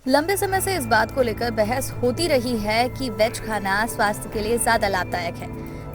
लंबे समय से इस बात को लेकर बहस होती रही है कि वेज खाना स्वास्थ्य के लिए ज्यादा लाभदायक है।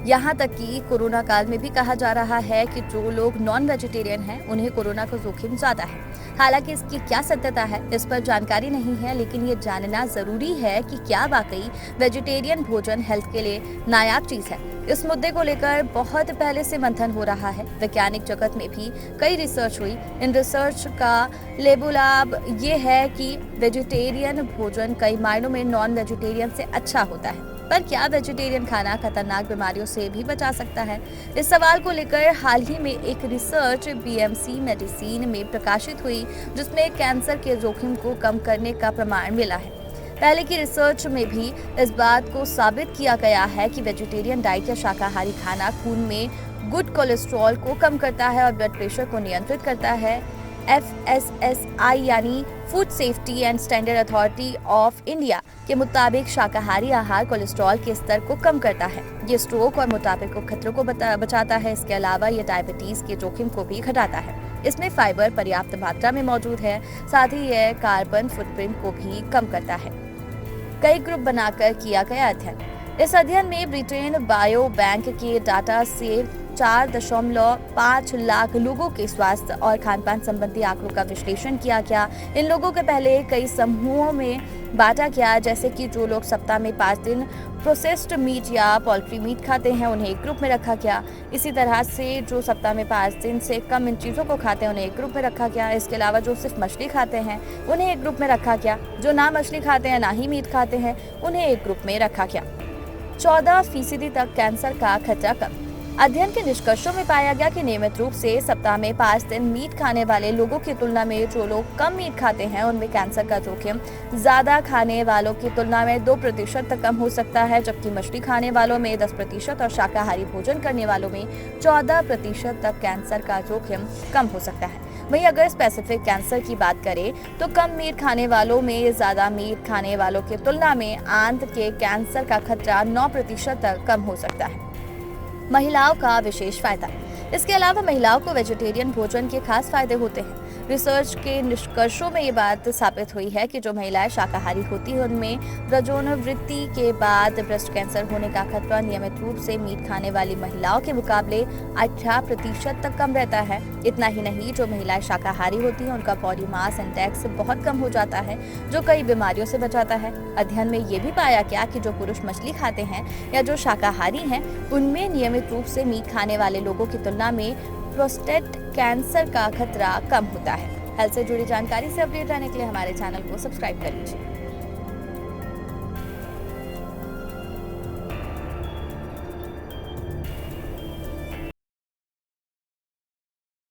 यहाँ तक कि कोरोना काल में भी कहा जा रहा है कि जो लोग नॉन वेजिटेरियन हैं उन्हें कोरोना का जोखिम ज्यादा है। हालांकि इसकी क्या सत्यता है इस पर जानकारी नहीं है, लेकिन ये जानना जरूरी है कि क्या वाकई वेजिटेरियन भोजन हेल्थ के लिए नायाब चीज है। इस मुद्दे को लेकर बहुत पहले से मंथन हो रहा है। वैज्ञानिक जगत में भी कई रिसर्च हुई। इन रिसर्च का लेबुलाब ये है कि वेजिटेरियन भोजन कई मायनों में नॉन वेजिटेरियन से अच्छा होता है। पर क्या वेजिटेरियन खाना खतरनाक बीमारियों से भी बचा सकता है? इस सवाल को लेकर हाल ही में एक रिसर्च बीएमसी मेडिसिन में प्रकाशित हुई, जिसमें कैंसर के जोखिम को कम करने का प्रमाण मिला है। पहले की रिसर्च में भी इस बात को साबित किया गया है कि वेजिटेरियन डाइट या शाकाहारी खाना खून में गुड कोलेस्ट्रॉल को कम करता है और ब्लड प्रेशर को नियंत्रित करता है। FSSAI यानी food safety and standard authority of India के मुताबिक शाकाहारी आहार कोलेस्ट्रॉल के स्तर को कम करता है। ये स्ट्रोक और मोटापे को खतरों को बचाता है। इसके अलावा ये डायबिटीज के जोखिम को भी घटाता है। इसमें फाइबर पर्याप्त मात्रा में मौजूद है। साथ ही यह कार्बन फुटप्रिंट को भी कम करता है। कई ग्रुप बनाकर किया गया अध्ययन। इस अध्ययन में ब्रिटेन बायो बैंक के डाटा से 4.5 लाख लोगों के स्वास्थ्य और खान-पान संबंधी आंकड़ों का विश्लेषण किया गया। इन लोगों के पहले कई समूहों में बांटा गया, जैसे कि जो लोग सप्ताह में 5 दिन प्रोसेस्ड मीट या पोल्ट्री मीट खाते हैं उन्हें एक ग्रुप में रखा गया। इसी तरह से जो सप्ताह में 5 दिन से कम इन चीज़ों को खाते हैं उन्हें एक ग्रुप में रखा गया। इसके अलावा जो सिर्फ मछली खाते हैं उन्हें एक ग्रुप में रखा गया। जो ना मछली खाते हैं ना ही मीट खाते हैं उन्हें एक ग्रुप में रखा गया। 14% तक कैंसर का खतरा कम। अध्ययन के निष्कर्षों में पाया गया कि नियमित रूप से सप्ताह में 5 दिन मीट खाने वाले लोगों की तुलना में जो लोग कम मीट खाते हैं उनमें कैंसर का जोखिम ज्यादा खाने वालों की तुलना में 2% तक कम हो सकता है, जबकि मछली खाने वालों में 10% और शाकाहारी भोजन करने वालों में 14% तक कैंसर का जोखिम कम हो सकता है। वहीं अगर स्पेसिफिक कैंसर की बात करें तो कम मीट खाने वालों में ज्यादा मीट खाने वालों की तुलना में आंत के कैंसर का खतरा 9% तक कम हो सकता है। महिलाओं का विशेष फायदा। इसके अलावा महिलाओं को वेजिटेरियन भोजन के खास फायदे होते हैं। रिसर्च के निष्कर्षों में ये बात साबित हुई है कि जो महिलाएं शाकाहारी होती हैं उनमें रजोनवृत्ति के बाद ब्रेस्ट कैंसर होने का खतरा नियमित रूप से मीट खाने वाली महिलाओं के मुकाबले 18% तक कम रहता है। इतना ही नहीं, जो महिलाएं शाकाहारी होती हैं उनका बॉडी मास इंडेक्स बहुत कम हो जाता है, जो कई बीमारियों से बचाता है। अध्ययन में ये भी पाया गया कि जो पुरुष मछली खाते हैं या जो शाकाहारी हैं उनमें नियमित रूप से मीट खाने वाले लोगों की तुलना में प्रोस्टेट कैंसर का खतरा कम होता है। हेल्थ से जुड़ी जानकारी से अपडेट रहने के लिए हमारे चैनल को सब्सक्राइब कर लीजिए।